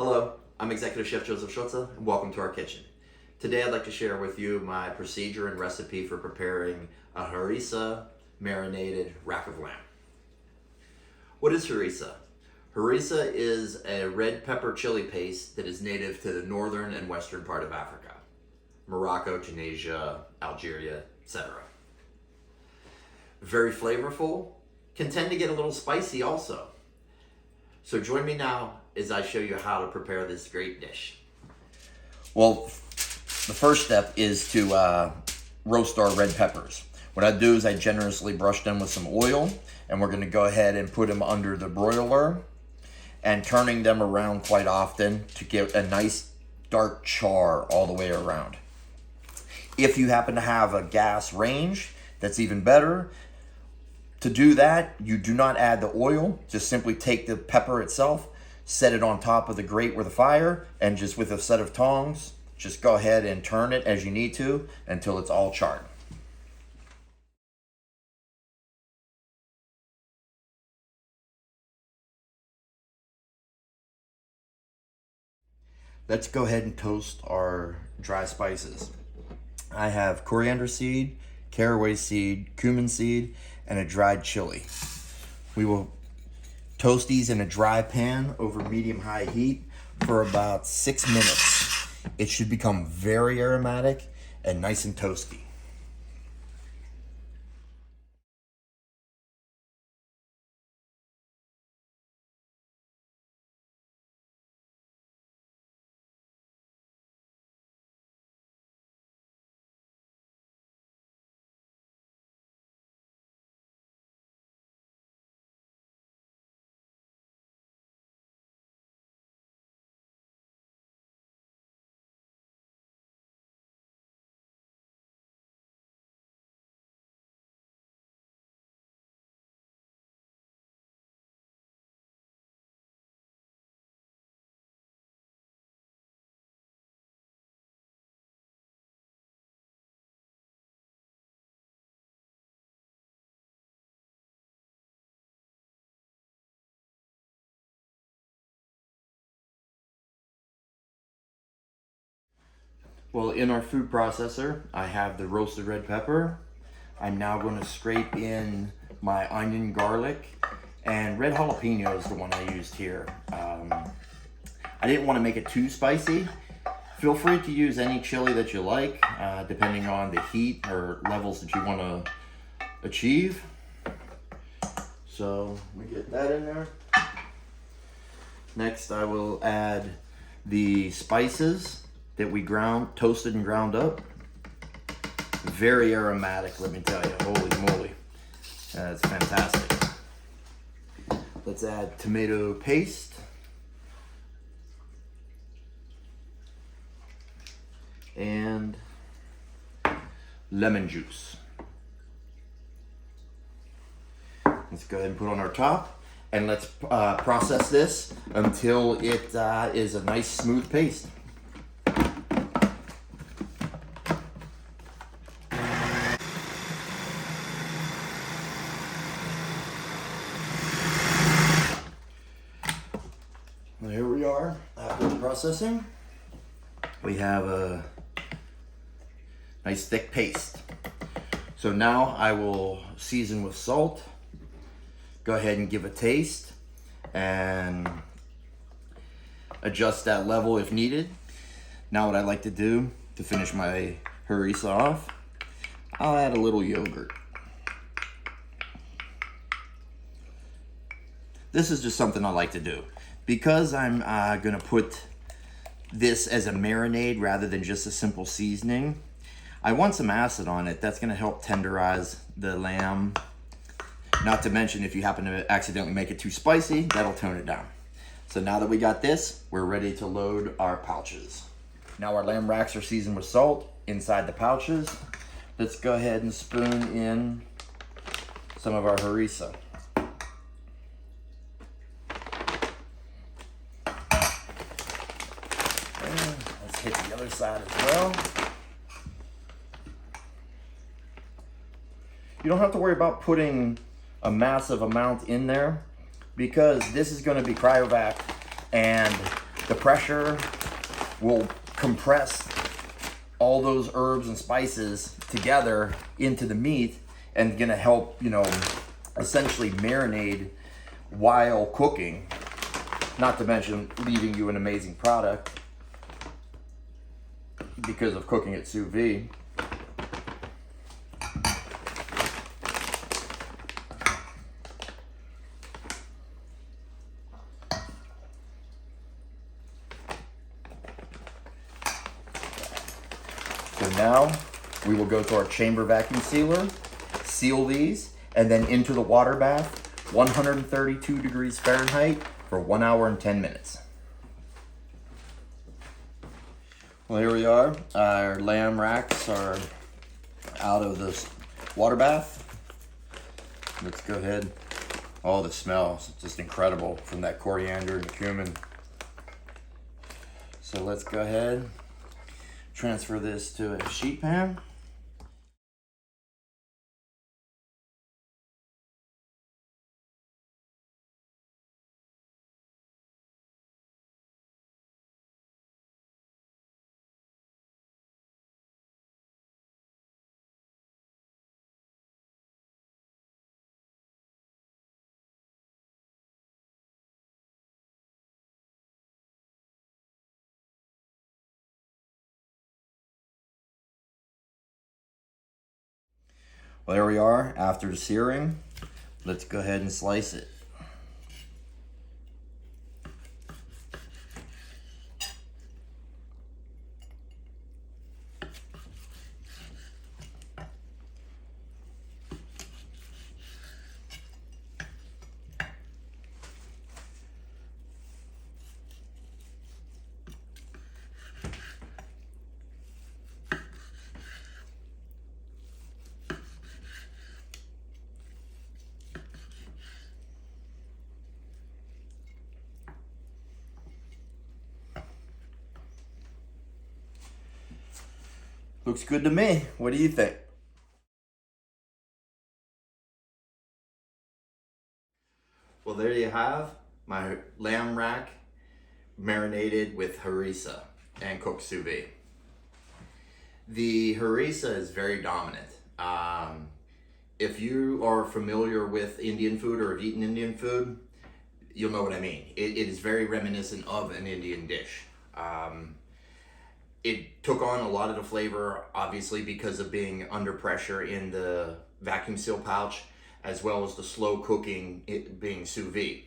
Hello, I'm Executive Chef Joseph Schulze, and welcome to our kitchen. Today I'd like to share with you my procedure and recipe for preparing a harissa marinated rack of lamb. What is harissa? Harissa is a red pepper chili paste that is native to the northern and western part of Africa. Morocco, Tunisia, Algeria, etc. Very flavorful, can tend to get a little spicy also. So join me now as I show you how to prepare this great dish. Well, the first step is to roast our red peppers. What I do is I generously brush them with some oil, and we're gonna go ahead and put them under the broiler and turning them around quite often to get a nice dark char all the way around. If you happen to have a gas range, that's even better. To do that, you do not add the oil, just simply take the pepper itself, set it on top of the grate with a fire, and just with a set of tongs, just go ahead and turn it as you need to until it's all charred. Let's go ahead and toast our dry spices. I have coriander seed, caraway seed, cumin seed, and a dried chili. We will toast these in a dry pan over medium-high heat for about 6 minutes. It should become very aromatic and nice and toasty. Well, in our food processor, I have the roasted red pepper. I'm now going to scrape in my onion, garlic, and red jalapeno is the one I used here. I didn't want to make it too spicy. Feel free to use any chili that you like, depending on the heat or levels that you want to achieve. So we get that in there. Next, I will add the spices that we toasted and ground up. Very aromatic, let me tell you. Holy moly. That's fantastic. Let's add tomato paste. And lemon juice. Let's go ahead and put on our top. And let's process this until it is a nice smooth paste. Here we are after the processing. We have a nice thick paste. So now I will season with salt. Go ahead and give a taste and adjust that level if needed. Now what I like to do to finish my harissa off, I'll add a little yogurt. This is just something I like to do. Because I'm gonna put this as a marinade rather than just a simple seasoning, I want some acid on it. That's gonna help tenderize the lamb. Not to mention, if you happen to accidentally make it too spicy, that'll tone it down. So now that we got this, we're ready to load our pouches. Now our lamb racks are seasoned with salt inside the pouches. Let's go ahead and spoon in some of our harissa. Let's hit the other side as well. You don't have to worry about putting a massive amount in there because this is going to be cryovac and The pressure will compress all those herbs and spices together into the meat and gonna help, you know, essentially marinate while cooking, not to mention leaving you an amazing product because of cooking it sous vide. So now we will go to our chamber vacuum sealer, seal these, and then into the water bath, 132 degrees Fahrenheit for 1 hour and 10 minutes. Well, here we are. Our lamb racks are out of this water bath. Let's go ahead. Oh, the smell is just incredible from that coriander and cumin. So let's go ahead, transfer this to a sheet pan. Well, there we are after the searing. Let's go ahead and slice it. Looks good to me. What do you think? Well, there you have my lamb rack marinated with harissa and cooked sous vide. The harissa is very dominant. If you are familiar with Indian food or have eaten Indian food, you'll know what I mean. It is very reminiscent of an Indian dish. It took on a lot of the flavor, obviously, because of being under pressure in the vacuum seal pouch, as well as the slow cooking, it being sous vide.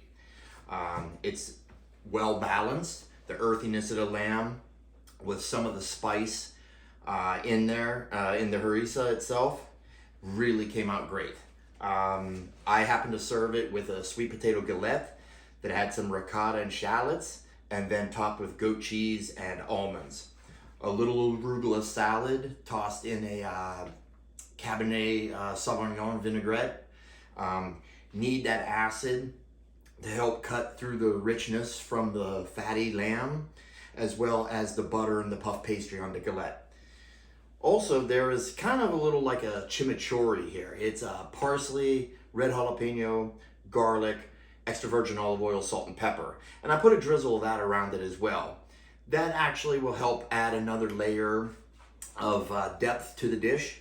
It's well balanced, the earthiness of the lamb with some of the spice in there, in the harissa itself, really came out great. I happened to serve it with a sweet potato galette that had some ricotta and shallots, and then topped with goat cheese and almonds. A little arugula salad tossed in a Cabernet Sauvignon vinaigrette. Need that acid to help cut through the richness from the fatty lamb, as well as the butter and the puff pastry on the galette. Also, there is kind of a little like a chimichurri here. It's parsley, red jalapeno, garlic, extra virgin olive oil, salt, and pepper. And I put a drizzle of that around it as well. That actually will help add another layer of depth to the dish.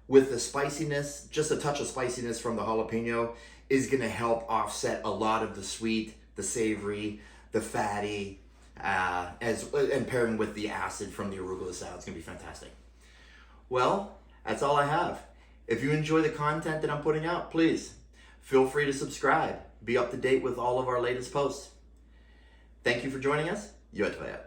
With the spiciness, just a touch of spiciness from the jalapeno is gonna help offset a lot of the sweet, the savory, the fatty, and pairing with the acid from the arugula salad. It's gonna be fantastic. Well, that's all I have. If you enjoy the content that I'm putting out, please feel free to subscribe. Be up to date with all of our latest posts. Thank you for joining us. Jöttvät.